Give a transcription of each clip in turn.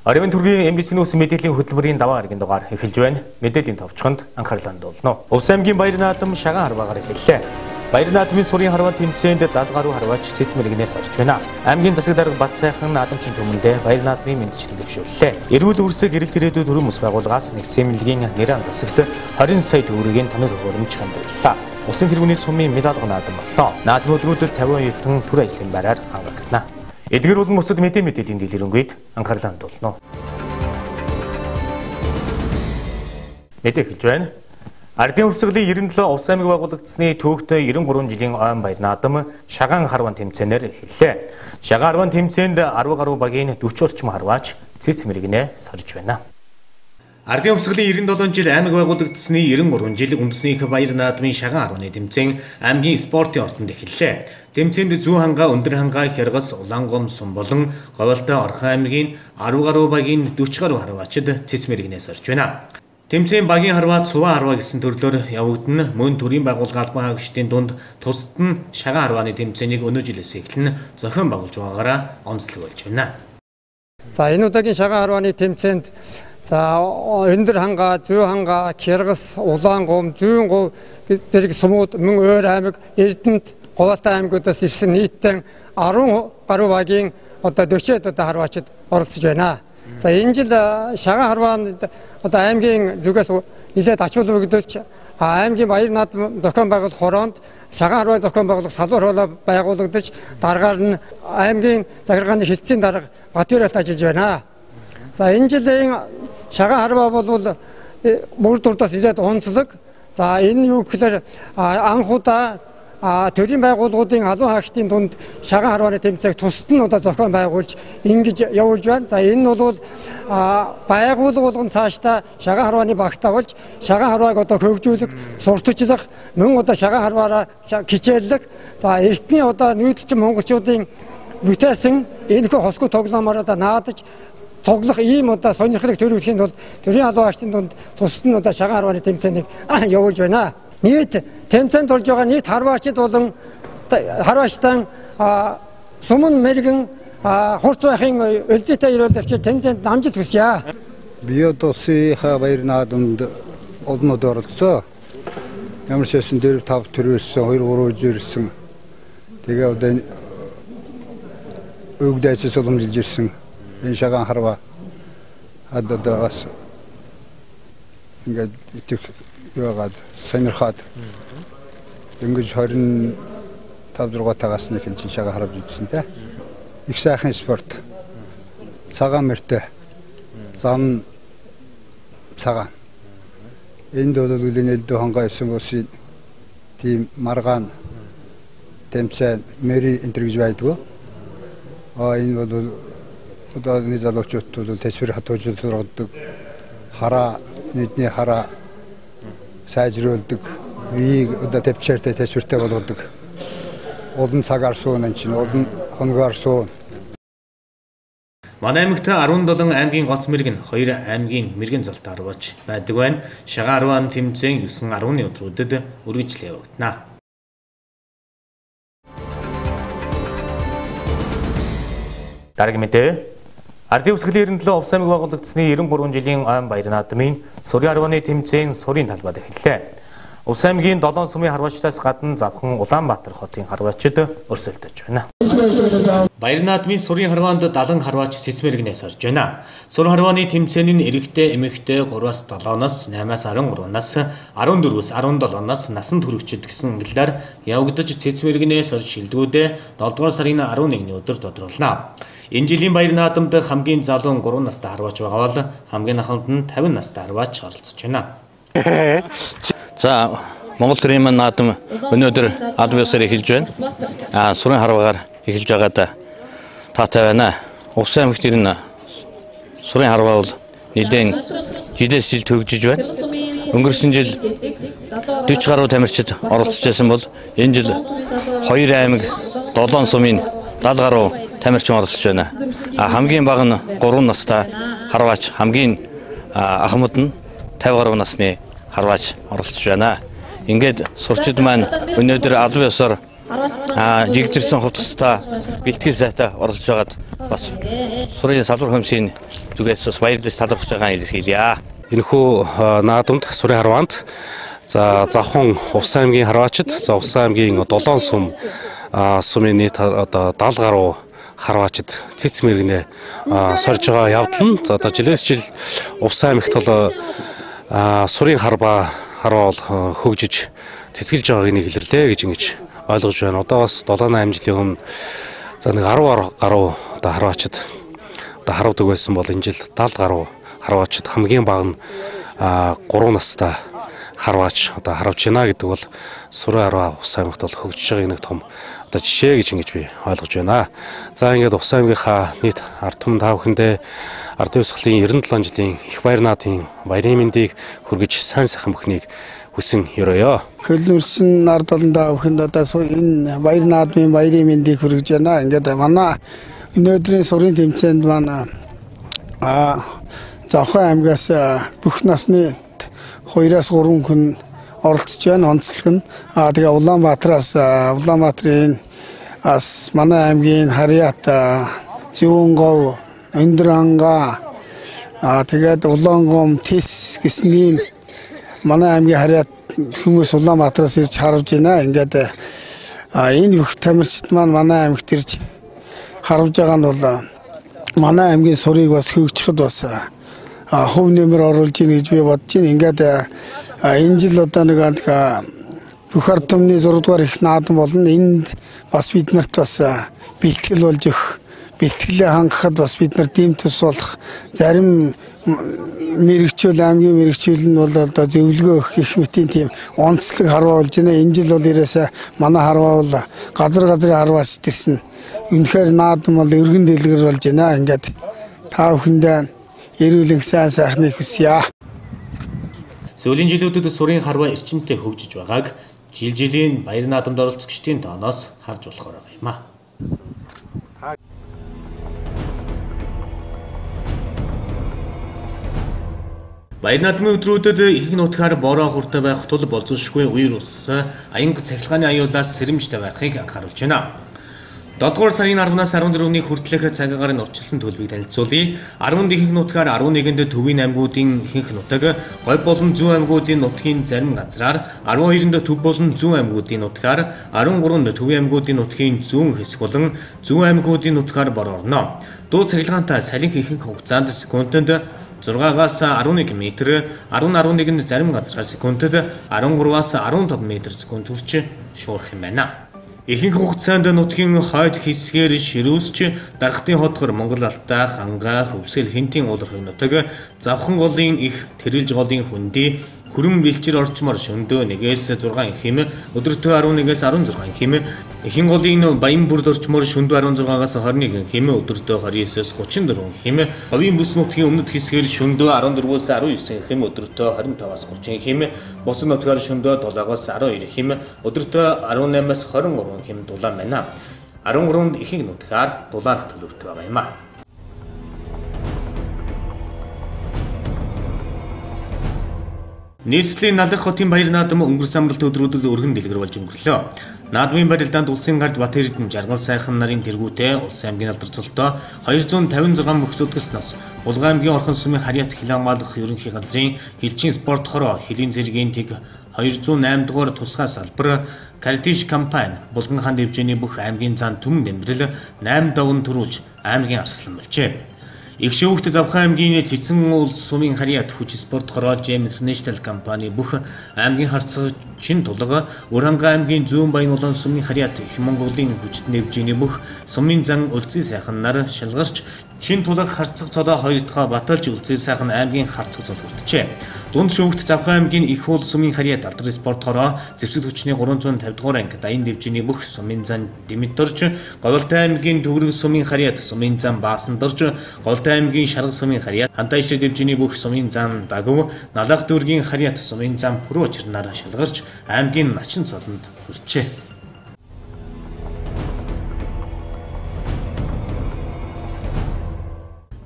Оройн төргийн MBC нүүс мэдээллийн хөтөлбөрийн даваа гарагийн дугаар эхэлж байна. Мэдээллийн товчхонд анхаарлаа хандуулна. Увс аймгийн Баяр наадам шагаан харваагаар эхэллээ. Баяр наадмын сурын харваа тэмцээнд 70 гаруй харваач цэц мэрэгнээс орж байна. Аймгийн засаг дарга Бат сайхан наадамчин түмэндээ Баяр наадмын мэндчлэл дэвшүүллээ. Эрүүл үрсэг эрэлт ирээдүйд төрийн ус байгууллагаас нэгдсэн эмнэлгийн нэрийн тасагт 20 сая төгрөгийн тоног хөрөмж хандууллаа. Усан тэргүүний сумын медаль наадам боллоо. Наадмын өдрүүдэд 50 эрдэн төр ажлын байраар хангагдана. Эдгээр болон бусад мэдээллийн дэлгэрэнгээд анхаарлаа хандуулна. Мэдээ эхэлж байна. Ардын урсгалын 97 Увс аймаг байгуулагдсны түүхтэй 93 жилийн ойн баяр наадам шагаан харван тэмцээнээр эхэллээ. Шагаан харван тэмцээнд 10 гаруй багийн 40 орчим харваач цэц мэрэгнээ сорж байна. Ардын урсгалын 97 жил аймаг байгуулагдсны 93 жил үндэснийх баяр наадмын шагаан харваны тэмцээн аймгийн спортын ордонд эхэллээ. Тэмцээнд зүүн хангаа, өндөр хангаа, Хяргас, Улаангом, Сум болон Говьалтай Орхон аймгийн 10 гаруй багийн 40 гаруй харваачид цэц мэрэгнээс орж байна. Тэмцээн багийн харваа цуваа харваа гэсэн төрлөөр явагдана. Мөн төрийн байгууллага албан хаагчдын дунд тусад нь шагаан харвааны тэмцээнийг өнөө жилээс эхлэн зохион байгуулж байгаагаараа онцлог болж байна. За энэ удаагийн шагаан харвааны тэмцээнд өндөр хангаа, зүүн хангаа, Хяргас, Улаангом, зүүн говь зэрэг сумууд мөн өөр аймаг Эрдэнэт Говьалтай аймагуудаас ирсэн нийтдээ 10 гаруй багийн 40-од харваачид оролцож байна. За энэ жил шагаан харваанд аймгийн зүгээс нэлээд ачуул өгдөлж аймгийн баяр наадам зохион байгуулах хороонд шагаан харваа зохион байгуулах салбар хоолой байгуулагдаж дараагаар нь аймгийн захиргааны хэлтсийн дарга Батбаяр ажиллаж байна. За энэ жилийн шагаан харваа бол бүр дурдаас нэлээд онцлог. За энэ юу гэхээр анхудаа төрийн байгууллагуудын албан хаагчдын дунд шагаан харвааны тэмцээг тусад нь зохион байгуулж ингэж явуулж байна. За энэ нь бол байгууллага болгон цаашдаа шагаан харвааны багтаа болж шагаан харвааг хөгжүүлэх, сурталчлах, мөн шагаан харваараа хичээллэх. За эртний нүүдэлчин монголчуудын бүтээсэн энэхүү хосгүй тоглоомоор наадаж тоглох ийм сонирхлыг төрүүлэхийн тулд төрийн албан хаагчдын дунд тусад нь шагаан харвааны тэмцээнийг явуулж байна. Нийт тэмцээнд орж байгаа нийт харваачид болон харваачтан сумын мэрэгэн хурц байхын өлзийтэй ирүүл авчид тэмцээнд амжилт хүсье. Би одоосынхаа баяр наадамд олнод оролцсон. Ямар ч байсан 4-5 төр ирсэн, 2-3 үз ирсэн. Тэгээ өгдөөс уламжилж ирсэн. Энэ шагаан харваа бас ингээд итэх яагаад сонирхоод ингэж 25-6 тагаас нэг энэ шагаан харваж үзсэн те. Их сайхан спорт. Цагаан мөртэй. Зам цагаан. Энд бол үлэнэлдөө хангаа исэн усын тийм маргаан тэмцээн мэри интервью байдгүй. Энэ бол одооны залуучууд бол тэсвэр хатууж сургадаг. Хараа нийтний хараа сайжруулдаг, вийг төвчээртэй тэсвэртэй болгодог. Олон цагаар суун энэ чинь олон хоногоор суун. Манай аймагт 17 аймгийн гоц мэрэг нь 2 аймгийн мэрэгэн золтой харваач байдаг байна. Шагаан харвааны тэмцээн 9-10-ны өдрүүдэд үргэлжлэн явагдана. Дараагийн мэдээ. Ардын урсгалын 97 Увс аймаг байгуулагдсны 93 жилийн ойн баяр наадмын сурын харвааны тэмцээн сурын талбайд эхэллээ. Увс аймгийн 7 сумын харваачдаас гадна завхан Улаанбаатар хотын харваачид өрсөлдөж байна. Баяр наадмын сурын харваанд 70 харваач цэц мэрэгнээс орж байна. Сур харвааны тэмцээн нь эрэгтэй, эмэгтэй 3-аас 7-оос 8-аас 13-наас 14-өөс 17-оос насанд хүрэгчид гэсэн ангиллаар явагдаж цэц мэрэгнээс орж шилдэгүүдээ 7-р сарын 11-ний өдөр тодруулна. Энэ жилийн баяр наадамд хамгийн залуу 3 настай харваач байгаа бол хамгийн ахмад нь 50 настай харваач оролцож байна. За Монгол төрийн наадам өнөөдөр албан ёсоор эхэлж байна. Сурын харваагаар эхэлж байгаадаа таатай байна. Увс аймагт ирнэ сурын харваа бол нэлээд жилээс жилд хөгжиж байна. Өнгөрсөн жил 40 гаруй тамирчид оролцож байсан бол энэ жил 2 аймаг 7 сумын 70 гаруй тамирчин оролцож байна. Хамгийн бага нь 3 настай харваач, хамгийн ахмад нь 50 гаруй насны харваач оролцож байна. Ингээд сурчид маань өнөөдөр албан ёсоор жигдэрсэн хувцастай бэлтгэл сайтай оролцож байгаад бас сурын салбар комиссийн зүгээс бас баярлалаа талархаж байгаа илэрхийлье. Энэхүү наадамд сурын харваанд за Завхан Увс аймгийн харваачид за Увс аймгийн 7 сумын нийт одоо 70 гаруй харваачид цэц мэрэгнээ сорж байгаа явдал нь одоо жилээс жил Увс аймагт бол сурын харваа хөгжиж цэцгэлж байгааг нэг илэрлээ гэж ингэж ойлгож байна. Одоо бас 7-8 жилийн өмнө за нэг 10 гаруй одоо харваачид одоо харуудаг байсан бол энэ жил 70 гаруй харваачид хамгийн бага нь 3 настай харваач одоо харавж байна гэдэг бол сурын харваа Увс аймагт бол хөгжиж байгаа нэг том одоо жишээ гэж ингэж би ойлгож байна. За ингээд Увс аймгийнхаа нийт ард түмэн та бүхэндээ ардын өвсгөлийн 97 жилийн их баяр наадмын баярын мэндийг хүргэж сайн сайхан бүхнийг хүсэн ёроё. Хөлнөрсөн ард олон та бүхэнд одоо энэ баяр наадмын баярын мэндийг хүргэж байна. Ингээд манай өнөөдрийн сурын тэмцээнд манай Завхан аймгаас бүх насны 2-3 хүн оролцож байна. Онцлог нь тэгээ Улаанбаатарын манай аймгийн Харьяат, Зүүнгов, Өндранга тэгээд Улаангом, Тэс гэсэн ийм манай аймгийн Харьяат хүмүүс Улаанбаатараас ирж харавж байна. Ингээд энэ бүх тамирчид маань манай аймагт ирж харавж байгаа нь бол манай аймгийн сурыг бас хөгжихэд бас хөв нэмэр оруулж ийн гэж би бодож байна. Ингээд энэ жил одоо нэг бүх ард түмний 6 дугаар их наадам болно. Энд бас бид нарт бас бэлтгэл болж өгөх, бэлтгэлээ хангахад бас бид нар дэм тус болох зарим мэрэгчүүл аймгийн мэрэгчүүл нь бол одоо зөвлөгөө өгөх гэх мэтийн тийм онцлог харваа болж байна. Энэ жил бол ерөөсөө манай харваа бол газрын харваас ирсэн. Үнэхээр наадам бол өргөн дэлгэр болж байна. Ингээд та бүхэндээ эрүүл сайн сайхныг хүсье. Сүүлийн жилүүдэд сурын харваа эрчимтэй хөгжиж байгааг жилийн баяр наадамд оролцогчдын тооноос харж болохоор байгаа юм а. Баяр наадмын өдрүүдэд ихэнх нутгаар бороо хуртай байх тул болзошгүй үер ус аянга цахилгааны аюулаас сэрэмжтэй байхыг анхааруулж байна. 7 дугаар сарын 10-наас 14-ний хүртэлх цагаагаар нь урьдчилсан төлбөрийг танилцуулъя. 10-нд ихэнх нутгаар 11-нд төвийн аймагуудын ихэнх нутаг, говь болон зүүн аймагуудын нутгийн зарим газраар, 12-нд төв болон зүүн аймагуудын нутгаар, 13-нд төвийн аймагуудын нутгийн зүүн хэсэг болон зүүн аймагуудын нутгаар бор орно. Дуу цахилгаантай салхи ихэнх хугацаанд секундэд 6-аас 11 м, 10-11-нд зарим газраар секундэд 13-аас 15 м/сек хүрч шуурах юм байна. Ихэнх хугацаанд нутгийн хойд хэсгээр ширүүсч дархтын хотгор Монгол Алтай, Ханга, Хөвсгөл, Хинтийн уулархын нутаг, Завхан голын их Тэрэлж голын Хүндий, Хүрэн бэлчир орчмоор шөндөө 1-6 хим, өдөртөө 11-ээс 16 хим, Эхэн голын Баян бүрд орчмоор шөндөө 16-аас 21 хим, өдөртөө 29-ээс 34 хим, Говийн бүс нутгийн өмнөд хэсгээр шөндөө 14-ээс 19 хим, өдөртөө 25-аас 30 хим, бос нутгаар шөндөө 7-аас 12 хим, өдөртөө 18-аас 23 хим дулаан байна. 13-нд ихэнх нутгаар дулаарх төлөвтэй байгаа юм а. Нийслэлийн налах хотын баяр наадам өнгөрсөн амралт өдрүүдэд өргөн дэлгэр болж өнгөрлөө. Наадмын барилдаанд улсын гард Бат Эрдэнэ жаргал сайхан нарын тэргүүтэй улсын аймгийн алдарцолтой 256 мөх зүтгэс нас, Булган аймгийн Орхон сумын Харьяат Хилаамаалах ерөнхий газрын хилчин спорт хороо Хилийн зэргийн тэг 208 дугаар тусгай салбар Картиш компани Булган хаан дэвжээний бүх аймгийн зан түмэн дэмбэрэл 8 давн төрүүлж аймгийн арслан болжээ. Их шүүхт Завхан аймгийн Цэцэн улс сумын Харьяат хүч спорт хороо Жем Интернэшнл компани бүх аймгийн харцагчийн тулга Уранга аймгийн Зүүн Баян улаан сумын Харьяат их Монголын хүчит нэвжээний бүх сумын зан үлцэн сайхан нар шалгарч чин тулга харцаг цолоо 2 дахь баталж үлцэн сайхан аймгийн харцаг цол хүртжээ. Дунд шүүхт Завхан аймгийн их уул сумын Харьяат алдар спорт хороо зэвсэг хүчний 350 дугаар анги дайын дэвжээний бүх сумын зан Димитрч, Говьтай аймгийн Төгрөг сумын Харьяат сумын зан Баасандорч, Говьтай аймгийн Шарга сумын Харьяат, Хантайшир дэвжээний бүх сумын зан Дагв, Налах дүүргийн Харьяат сумын зан Пүрүү чирнаар шалгарч аймгийн начин цолонд хүрчээ.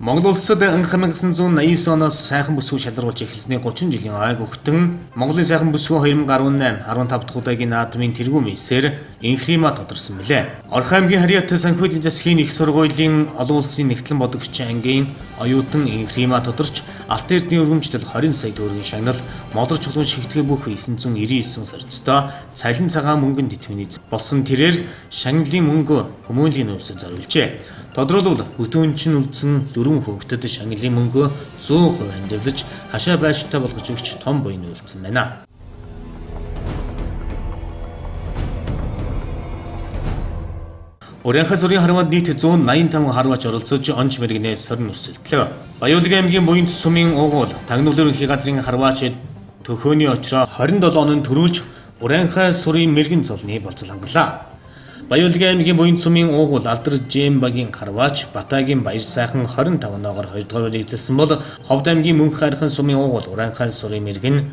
Монгол улсад 1989 оноос сайхан бүсгүй шалгаруулж эхэлсний 30 жилийн ойг өгтөн Монголын сайхан бүсгүй 2018 15 дахь удаагийн наадмын тэргуун мисээр инхрима тодорсон билээ. Орхон аймгийн Харьяат санхүүгийн засгийн их сургуулийн олон улсын нэгтлэн бодогч ангийн оюутан инхрима тодорч алт эрдний өргөмжлөл 20 сая төгрөгийн шагнал модор чулуун шигтгэн бүх 999 сорцтой цалин цагаан мөнгөнд тэтгэвний болсон тэрээр шагналын мөнгө хүмүүнлэгийн нөөцөд зориулжээ. Тодорхойлбол бүтүүнчин үлдсэн 4 хүүхдэд шагналын мөнгө 100% хандивлаж хашаа байшинтай болгож өгч том буйн үйлдсэн байна. Урянхай сурын харваад нийт 185 харваач оролцож онж мэрэгнээс сорин өрсөлдлөө. Баяуулгын аймгийн буйнт сумын угуул тагнуул ерөнхий газрын харваач төхөөний очроо 27 онон төрүүлж Урянхай сурын мэрэгэн цолны болцол хангалаа. Баяуулгын аймгийн буйнт сумын угуул алдар Жембагийн харваач Батагийн баяр сайхан 25 оноогоор 2 дугаар байрыг эзэлсэн бол Ховд аймгийн Мөнх хайрхан сумын угуул Урянхай сурын мэрэгэн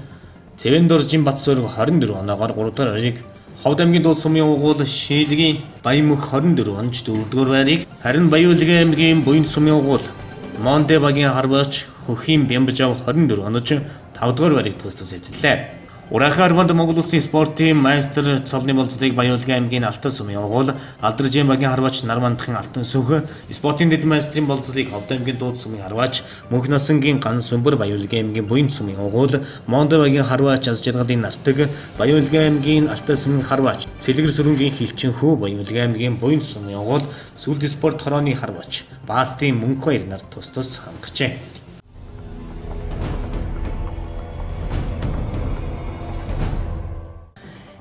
Цэвэндоржин Батсөрөг 24 оноогоор 3 дугаар байрыг, Ховд аймгийн Дууд сумын угуул Шийлгийн Баямөх 24 онж 4 дугаар байрыг, харин Баяуулгын аймгийн буйнт сумын угуул Мондебагийн харваач Хөхийн Бямбажав 24 онож 5 дугаар байрыг тус эзэллээ. Урянхай арванд Монгол улсын спортын майстер цолны болцлыг Баяуулгын аймгийн Алтан сумын угуул алдар Жембагийн харваач Нармандахын Алтан сүнх, спортын дэд майстрын болцлыг Ховд аймгийн Дууд сумын харваач Мөнх насангийн Ган сүмбэр Баяуулгын аймгийн буйнт сумын угуул Мондебагийн харваач Аз жаргалын Нартаг, Баяуулгын аймгийн Алтан сумын харваач Цэлгэр сүрэнгийн Хилчин хүү Баяуулгын аймгийн буйнт сумын угуул Сүлд спорт хорооны харваач Баастын Мөнх баяр нар тус хангажээ.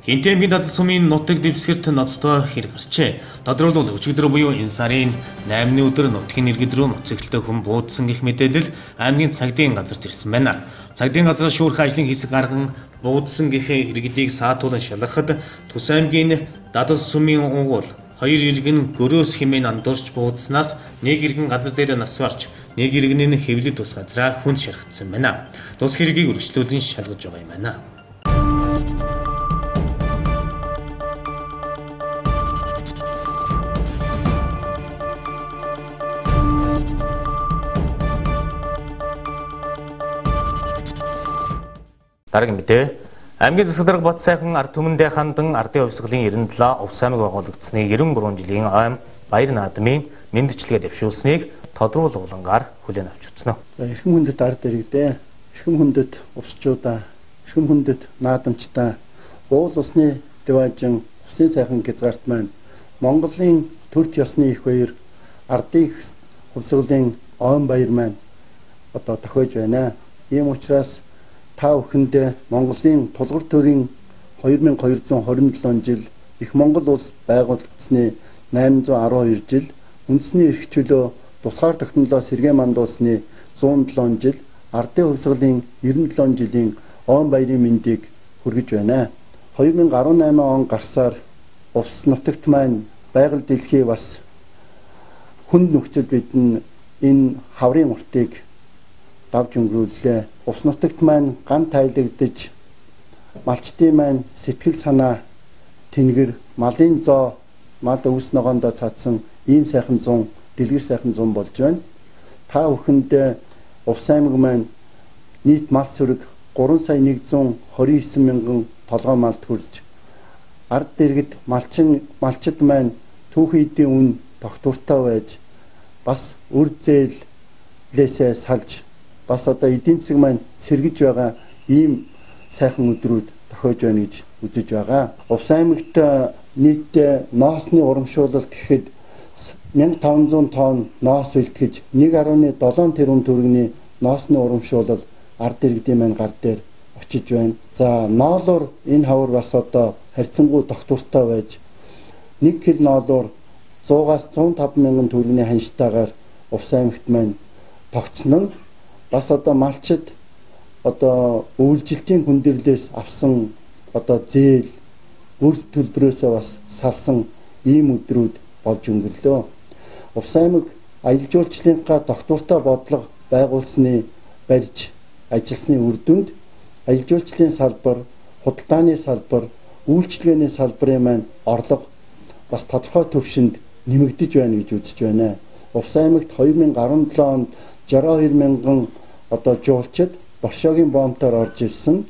Хинтээ аймгийн Дад сумын нутаг дэвсгэрт ноцтой хэрэг гарчээ. Тодорхойлбол өчигдөр буюу энэ сарын 8-ны өдөр нутгийн иргэд рүү моцогтой хүн буудсан гэх мэдээлэл аймгийн цагдийн газарт ирсэн байна. Цагдийн газраас шүүрхэн ажлын хэсэг гарган буудсан гэх иргэдийг саатуулан шалгахад Тус аймгийн Дад сумын угуул 2 иргэн гөрөөс хэмээн андуурч буудснаас нэг иргэн газар дээр нас барч нэг иргэн нь хэвлэл тус газраа хүнд шархагдсан байна. Тус хэргийг үргэлжлүүлэн шалгаж байгаа юм байна. Дараагийн мэдээ. Аймгийн засаг дарга Бат сайхан ард түмэндээ хандан ардын хувьсгалын 97 увс аймаг байгуулагдсны 93 жилийн ойн баяр наадмын мэндчилгээ дэвшүүлснийг тодруулах улангаар хүлээн авч үзсэн. За эрхэм хүндэт ард иргэдээ, эрхэм хүндэт увсчуудаа, эрхэм хүндэт наадамчдаа уул усны дэважин усын сайхан хязгаарт маань Монголын төрт ёсны их баяр ардын хувьсгалын ойн баяр маань одоо тохиож байна. Ийм учраас та бүхэндээ Монголын тулгар төрийн 2227 жил их Монгол улс байгуулагдсны 812 жил үндэсний эрх чөлөө тусгаар тогтнолоо сэргээн мандуулсны 107 жил ардын хувьсгалын 97 жилийн ойн баярын мэндийг хүргэж байна. 2018 он гарсаар улс нутагт маань байгаль дэлхий бас хүнд нөхцөл бидэн энэ хаврын уртыг давж өнгөрүүллээ. Улс нутагт маань ган тайлагдж малчдын маань сэтгэл санаа тэнгэр малын зоо мал өвс ногоондоо цаадсан ийм сайхан зун дэлгэр сайхан зун болж байна. Та бүхэнд Увс аймаг маань нийт мал сүрэг 3,129 мянган толгой малд хүрч ард иргэд малчид маань түүхэн эдийн үн тогтвортой байж бас үр зээлээсээ салж бас одоо эдийн засаг маань сэргэж байгаа ийм сайхан өдрүүд тохиож байна гэж үзэж байгаа. Увс аймагт нийтдээ ноосны урамшуулалт гэхэд 1500 тонн ноос бэлтгэж 1.7 тэрбум төгрөгийн ноосны урамшуулал ард иргэдийн маань гар дээр очиж байна. За ноолоор энэ хавар бас одоо харьцангуй тогтвортой байж 1 кг ноолоор 100-аас 105 мянган төгрөгийн ханштайгаар Увс аймагт маань тогтсон нь бас одоо малчид одоо үйлчлэлтийн хүндрэлээс авсан одоо зээл үр төлбөрөөсөө бас салсан ийм өдрүүд болж өнгөрлөө. Увс аймаг аялал жуулчлалынхаа тогтвортой бодлого байгуулсны барьж ажилласны үр дүнд аялал жуулчлалын салбар, худалдааны салбар, үйлчилгээний салбарын маань орлого бас тодорхой төвшөнд нэмэгдэж байна гэж үзэж байна. Увс аймагт 2017 онд 62 мянган одоо жуулчид боршоогийн боомтоор орж ирсэн.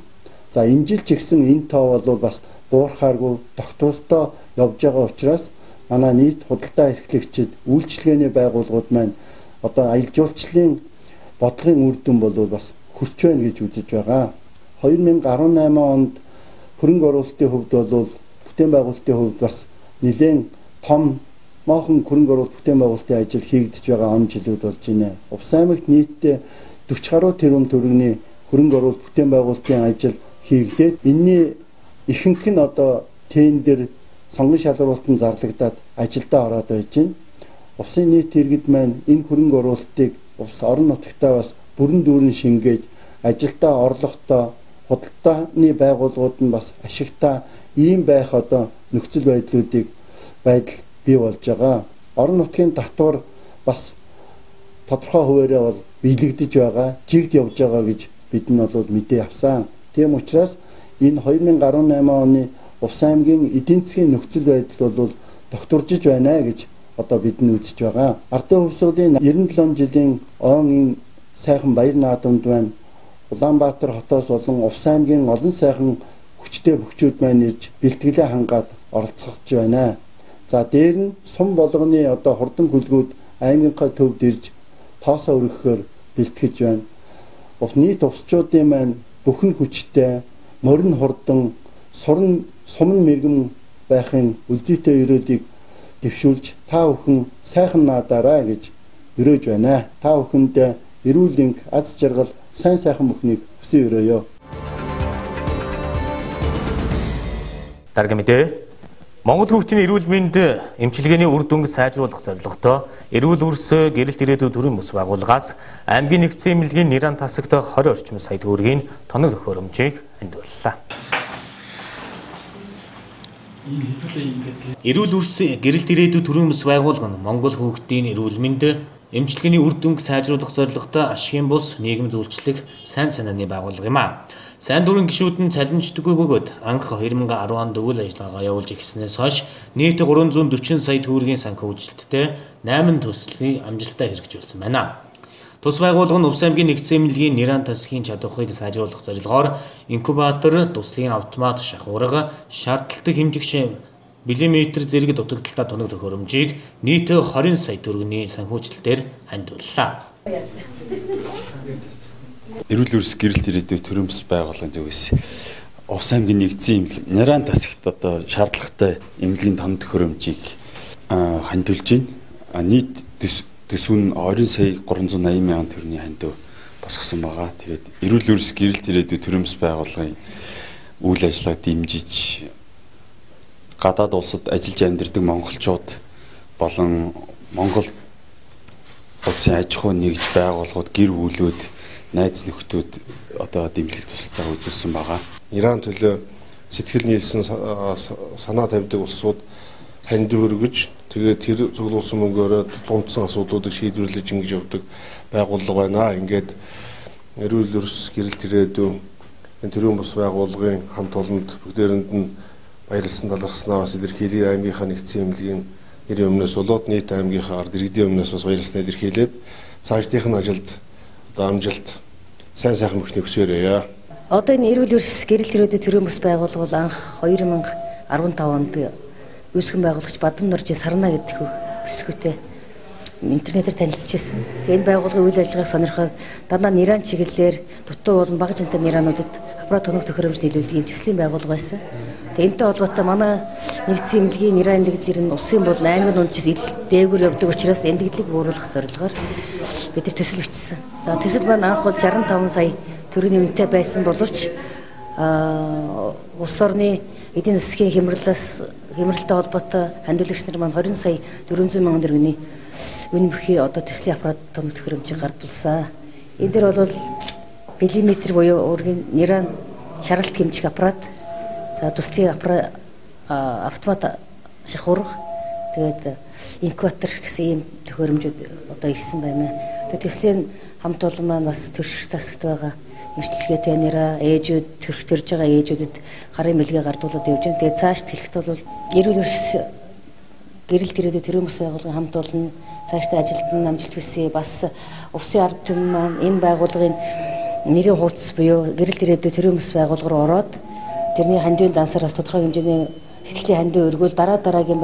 За энэ жил ч гэсэн энэ тоо бол бас буурахааргүй тогтвортой явж байгаа учраас манай нийт худалдаа эрхлэгчид үйлчилгээний байгууллагууд маань одоо аялал жуулчлалын бодлогын үр дүн бол бас хүрч байна гэж үзэж байгаа. 2018 онд хөрөнгө оруулалтын хувьд бол бүтээн байгуулалтын хувьд бас нэлээд том мохон хөрөнгө оруулалт бүтээн байгуулалтын ажил хийгдэж байгаа он жилүүд болж байна. Увс аймагт нийтдээ 40 гаруй тэрбум төгрөгийн хөрөнгө оруулалт бүтээн байгуулалтын ажил хийгдээд энэний ихэнх нь одоо тендер сонгон шалгуулалтанд зарлагдаад ажилдаа ороод байж байна. Увсын нийт иргэд маань энэ хөрөнгө оруулалтыг увс орон нутгтаа бас бүрэн дүүрэн шингээд ажилдаа орлоготой худалдааны байгууллагууд нь бас ашигтай ийм байх одоо нөхцөл байдал бий болж байгаа. Орон нутгийн татвар бас тодорхой хуваараа бол биелэгдэж байгаа, жигд явж байгаа гэж бид нь бол мэдээ авсан. Тийм учраас энэ 2018 оны Увс аймгийн эдийн засгийн нөхцөл байдал бол докторжиж байна гэж одоо бид нь үзэж байгаа. Ардын хувьсгалын 97 жилийн он сайхан баяр наадамд байна. Улаанбаатар хотоос болон Увс аймгийн олон сайхан хүчтэй бөхчүүд маань ирж бэлтгэлээ хангаад оролцож байна. За дээр нь сум болгоны одоо хурдан хүлгүүд аймгийнхаа төвд ирж тоосоо өргөхөөр бэлтгэж байна. Нийт увсчуудын маань бүхэн хүчтэй, морин хурдан, сумн мэрэгэн байхын үлзийтэй өрөөлийг дэвшүүлж та бүхэн сайхан наадаарай гэж өрөөж байна. Та бүхэнд эрүүл энх, аз жаргал, сайн сайхан бүхнийг хүсэн өрөөё. Дарга мэдээ. Монгол хүүхдийн эрүүл мэнд эмчилгээний үр дүнг сайжруулах зорилготой эрүүл үрс гэрэлт ирээдүйн төрийн бүс байгууллагаас аймгийн нэгдсэн эмнэлгийн нэран тасагт 20 орчим сая төгрөгийн тоног төхөөрөмжийг хандууллаа. Эрүүл үрс гэрэлт ирээдүйн төрийн бүс байгууллага нь Монгол хүүхдийн эрүүл мэнд эмчилгээний үр дүнг сайжруулах зорилготой ашигын бус нийгэм зөвлөлт сайн санааны байгууллага юм а. Сайн дурын гишүүд нь цалинждаггүй бөгөөд анх 2010 онд өвөл ажиллагаа явуулж эхэлснээс хойш нийт 340 сая төгрөгийн санхүүжилттэй 8 төслийн амжилттай хэрэгжүүлсэн байна. Тус байгууллага нь Увс аймгийн нэгдсэн эмнэлгийн нэран тасгийн чадварыг сайжруулах зорилгоор инкубатор, туслын автомат шахуурга, шаардлагатай хэмжигч миллиметр зэрэг дутагдaltaй тоног төхөөрөмжийг нийт 20 сая төгрөгийн санхүүжилтээр хандууллаа. Эрүүл үрс гэрэлт ирээдүйн төрийн бүс байгууллагын зүгээс Увс аймгийн нэгдсэн эмнэлэг нэран тасагт одоо шаардлагатай эмнэлгийн тоног төхөөрөмжийг хандуулж байна. Нийт төсөв нь 20 сая 380 мянган төгрөгийн хандив босгосон байгаа. Тэгээд эрүүл үрс гэрэлт ирээдүйн төрийн бүс байгууллагын үйл ажиллагааг дэмжиж гадаад улсад ажиллаж амьдардаг монголчууд болон Монгол улсын аж ахуй нэгж байгууллагууд гэр бүлүүд найз нөхдүүд одоо дэмжлэг тусалцаа үзүүлсэн байгаа. Иран төлөө сэтгэл нийлсэн санаа тавьдаг улсууд ханд өргөж тэгээд тэр цуглуулсан мөнгөөрөө тулгымдсан асуудлуудыг шийдвэрлэж ингэж явдаг байгууллага байна. Ингээд эрүүл үрс гэрэлт ирээдүйн энэ төрийн бүс байгууллагын хамт олонд бүгдээрэнд нь баярлсан талархснаа бас илэрхийлээ. Аймгийнхаа нэгдсэн эмнэлгийн нэрийн өмнөөс болоод нийт аймгийнхаа ард иргэдийн өмнөөс бас баярлснаа илэрхийлээд цаашдынх нь ажилд одоо амжилт сайн сайхан бүхнийг хүсээрэй. Одоо энэ эрүүл үрс гэрэлт ирээдүйн төрийн бүс байгууллага бол анх 2015 онд би үүсгэн байгуулагч Бадан Нуржи Сарна гэдэг бүсгүйтэй интернетээр танилцчихсан. Тэгээд энэ байгууллагын үйл ажиллагааг сонирхоод дандаа нэран чиглэлээр дутуу болон бага жинтэй нэрануудад аппарат тоног төхөөрөмж нийлүүлдэг юм төслийн байгууллага байсан. Тэгээд энэтэй холбоотой манай нэгдсэн эмнэлгийн нэран эндэгдлэр нь улсын бол аймгийн дундчис ил дээгүүр явдаг учраас эндэгдлийг бууруулах зорилгоор бид нар төсөл бичсэн. За төсөл маань анх бол 65 сая төгрөгийн үнэтэй байсан боловч улс орны эдийн засгийн хямралтай холбоотой хандуулагч нар маань 20 сая 400 мянган төгрөгийн үнэ бүхий одоо төслийн аппарат тоног төхөөрөмжийг гардуулсан. Энэ дээр бол миллиметр буюу ургийн нэран шаргалт хэмжих аппарат, за туслын автомат шахуурга, тэгээд инкубатор гэсэн ийм төхөөрөмжүүд одоо ирсэн байна. Тэгээд төслийн хамт олон маань бас төрших тасагт байгаа эмчилгээтэй нэраа ээжүүд төрж байгаа ээжүүдэд гарын бэлгээ гардуулаад явж байна. Тэгээд цааш тэлэхэд бол эрүүл үрс гэрэлт ирээдүйд төрийн бас байгууллагын хамт олон цаашдаа ажилд нь амжилт хүсье. Бас Улсын ард түмэн маань энэ байгууллагын нэрийн хуудас буюу гэрэлт ирээдүйд төрийн бас байгууллага руу ороод тэрний хандивын дансаар бас тодорхой хэмжээний сэтгэлийн хандив өргөөл дараагийн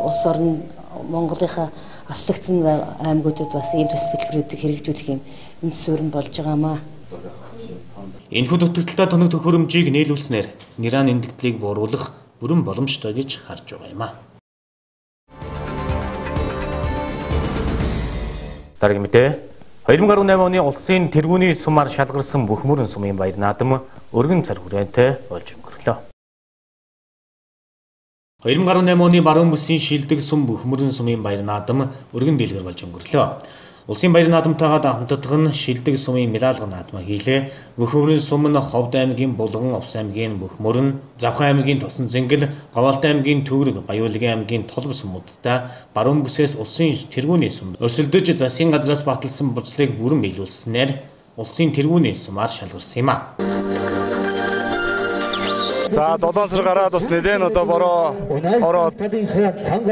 улс орн Монголынхаа аслагдсан аймагуудад бас ийм төсөл хөтөлбөрүүдийг хэрэгжүүлэх юм үндэс суурь болж байгаамаа. Энэхүү дутагдaltaй тоног төхөөрөмжийг нийлүүлснээр Иран эндэгдлийг бууруулах бүрэн боломжтой гэж харж байгаа юм а. Дараагийн мэдээ 2018 оны улсын тэргүүний сумаар шалгарсан Бөхмөрөн сумын баяр наадам өргөн цар хүрээндээ болж өнгөрлөө. 2018 оны баруун бүсийн шилдэг сум Бөхмөрөн сумын баяр наадам өргөн дийлгэр болж өнгөрлөө. Улсын баяр наадамтайгаа хамтдах нь шилдэг сумын медалга наадмаа хийлээ. Бөхмөрөн сум нь Ховд аймгийн Булган, Овс аймгийн Бөхмөрөн, Завхан аймгийн Тосон Зэнгэл, Говьалт аймгийн Төвөрг, Баяулагын аймгийн Толб сумуудтай баруун бүсээс улсын тэргүүний сум өрсөлдөж засгийн газраас баталсан буцлыг бүрэн биелүүлснээр улсын тэргүүний сумаар шалгарсан юм а. За 7 сар гараад бас нэлээд одоо бороо ороод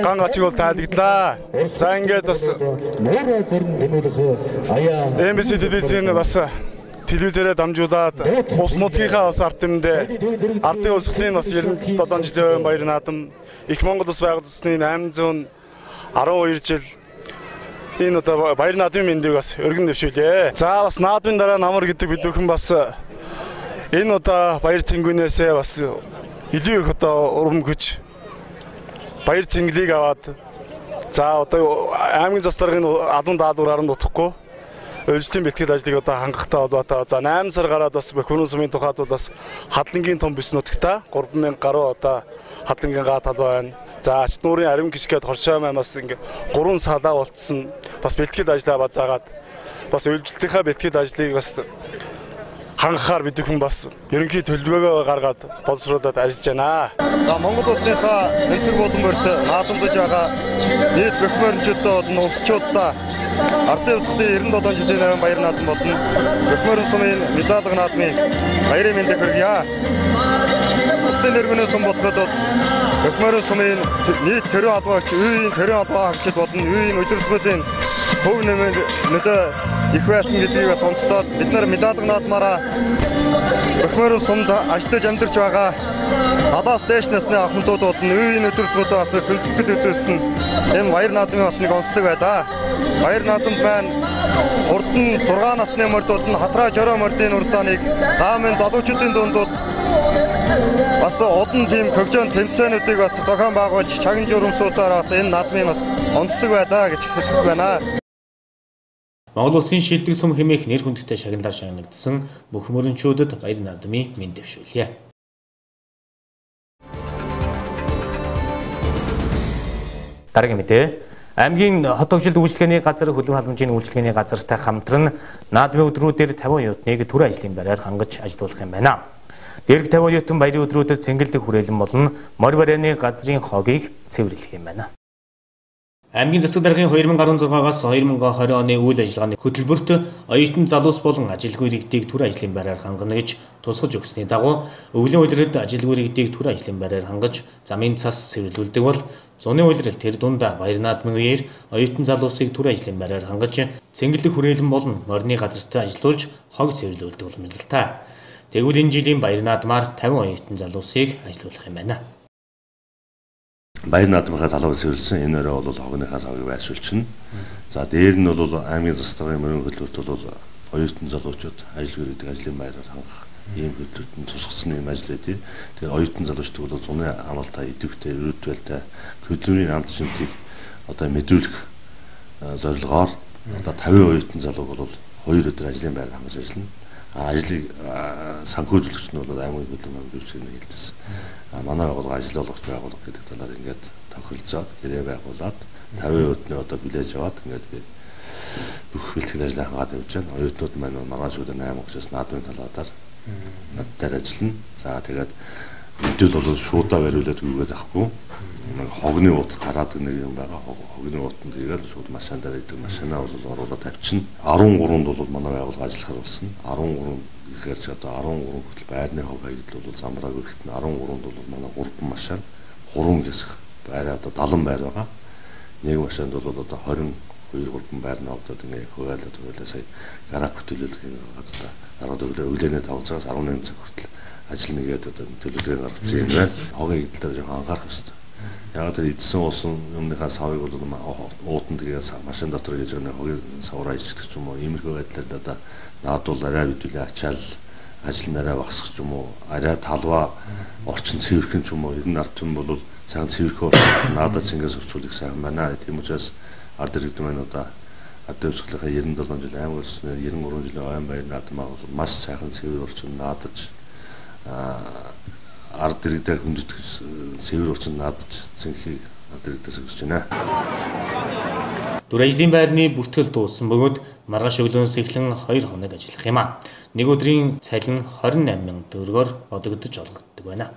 ган ачиг бол таалагдлаа. За ингээд бас MBC телевизийн бас телевизээрээ дамжуулаад улс нутгийнхаа бас ард түмэндээ ардын улсгалын бас 97 жилийн баяр наадам их Монгол улс байгуулагдсны 812 жил энэ одоо баяр наадмын мэндийг бас өргөн дэвшүүлээ. За бас наадмын дараа намар гэдэг бид бүхэн бас энэ одоо баяр цэнгүүнээсээ бас илүү их одоо урам хүч баяр цэнгэлийг аваад за одоо аймгийн зас даргын алуун даалгавраар нь утахгүй өвчтөлийн бэлтгэл ажлыг одоо хангахтаа болоотой за 8 сар гараад бас Бөхмөрөн сумын тухайд бол бас хадлангийн том бүс нутагта 3000 гаруй одоо хадлангийн га тал байна. За ач нуурын арим гисгээд хоршоо маань бас ингээ 3 салаа болцсон бас бэлтгэл ажлаа базаагаад бас өвчлөлтийнхаа бэлтгэл ажлыг бас хангахаар бид бүхэн бас ерөнхий төлөвлөгөөгөө гаргаад боловсруулаад ажиллаж байна. За Монгол улсынхаа нэмсэг боломжтой наадамдаж байгаа нийт Бөхмөрөнчүүдтэй болон улсчуудаа ардын улсгалын 97 жилийн баяр наадам болон Бөхмөрөн сумын медалга наадмын баярын мэндийг хүргье. Улсын тэргүүний сум болоход Бөхмөрөн сумын нийт төрийн албаагч, үеийн төрийн албаагчид болон үеийн удирдлагын хөв нэмэлт их байсан гэдгийг бас онцлоод бид нар медалга наадмаараа Бөхмөрөн сумд ажиллаж амьдарч байгаа надаас дээш насны ахмадууд болон үеийн удирдлагуудаа бас хөлдөлтөд үзүүлсэн энэ баяр наадмын бас нэг онцлог байлаа. Баяр наадамд маань урд нь 6 насны морд болон хатраа жороо мордын уралдааныг заамын залуучуудын дунд бас олон тийм хөгжөөн тэмцээнүүдийг бас зохион байгуулж чагнаж урамсуулаар бас энэ наадмын бас онцлог байлаа гэж хэлэх байна. Монгол улсын шилдэг сум хэмээх нэр хүндтэй шагналаар шагнагдсан Бөхмөрөнчүүдэд баяр наадмын мэнд дэвшүүлье. Дараагийн мэдээ аймгийн хот огжилт үйлчлэгээний газар хөлбөр халамжийн үйлчлэгээний газартай хамтран наадмын өдрүүдээр 50 оюутныг төр ажлын байраар хангаж ажилуулах юм байна. Дэрэг 50 оюутан баярын өдрүүдэд цэнгэлдэх хүрээлэн болон морь барианы газрын хогийг цэвэрлэх юм байна. Аймгийн засаг даргын 2016-аас 2020 оны үйл ажиллагааны хөтөлбөрт оюутан залуус болон ажилгүй иргэдийг төр ажлын байраар хангана гэж тусгаж өгсөний дагуу өвлийн улиралд ажилгүй иргэдийг төр ажлын байраар хангаж замын цас цэвэрлүүлдэг бол зуны улирал тэр дундаа баяр наадмын үеэр оюутан залуусыг төр ажлын байраар хангаж цэнгэлдэх хүрээлэн болон морины газарт ажилуулж хог цэвэрлүүлдэг боломжтой. Тэгвэл энэ жилийн баяр наадмаар 50 оюутан залуусыг ажилуулах юм байна. Баяр наадмынхаа залуу цэвэрлсэн энэ өрөө бол хогныхаа цагийг байршуулчихна. За дээр нь бол аймгийн засаг даргын мөрөн хөтөлбөрт бол оюутан залуучууд ажилгүй гэдэг ажлын байраар хангах ийм хөтөлбөрт тусгасан юм ажил байдгийг. Тэгэхээр оюутан залуучууд бол зуны амралтай, идэвхтэй, өрөвдөлтэй хөдөлмөрийн амт шимтгийг одоо мэдрүүлэх зорилгоор одоо 50 оюутан залуу бол 2 өдөр ажлын байраар хангаж ажиллана. Ажлыг санхүүжүүлэгч нь бол аймгийн хөдөлмөрийн бэлтгэл хэлсэн. Манай байгууллага ажил олгогч байгууллага гэдэг талаар ингээд тохиролцоод гэрээ байгуулад 50 оюутны одоо билээж аваад ингээд би бүх бэлтгэл ажлаа хангаад явж байна. Оюутнууд маань маргаашгүй 8 октоос наадмын талаадаар надтай ажиллана. За тэгээд мэдээлэл бол шуудаа бариулаад үгээд авахгүй. Хогны уут тараад нэг юм байгаа. Хогны уутанд тэгээд шууд машин дээр идэг машинаа бол оруулаад тавьчихна. 13-нд бол манай байгууллага ажиллахаар болсон. 13 гэхээр ч одоо 13 хүртэл байрны хог хаягдл бол замбрааг өгөхт нь 13-нд бол манай 3 машин 3 гэсэх байраа одоо 70 байр байгаа. нэг машинд бол одоо 22-3 байр навдад ингээ хуваалаад сая гараг төлөвлөгийн газар гараад өглөөний 5 цагаас 11 цаг хүртэл ажил нэгээд одоо төлөвлөгөө гаргацсан юм байна. Хогийн эдэлтэй жоохон анхаарах хэрэгтэй. Яг тэр эдсэн уусан юмныхаа савыг бол уутан тэгээ машин дотор гэж нэг хогийн савраа ичдэг ч юм уу. Иймэрхүү байдлаар одоо наад бол арай хэдүүлээ ачаал ажил нараа багсах ч юм уу. Арай талбай орчин цэвэрхэн ч юм уу. Ер нь ард түмэн бол сайн цэвэрхэн орчин надад цэнгээс өвчүүлэх сайхан байна. Тийм учраас ард иргэд маань одоо ард өвсгөлийнхаа 97 жил аймаг болсны 93 жилийн ойн баяр наадмаа бол маш сайхан цэвэр орчин наадаж ард иргэдээр хүндэтгэж цэвэр орчин наадаж цэнхийг ард иргэдээс өгсөж байна. Дүр ажлын байрны бүртгэл дууссан бөгөөд маргааш өглөөнөөс эхлэн 2 хоног ажиллах юм а. Нэг өдрийн цалин 28,000 төгрөгөөр бодогдож олгогддог байна.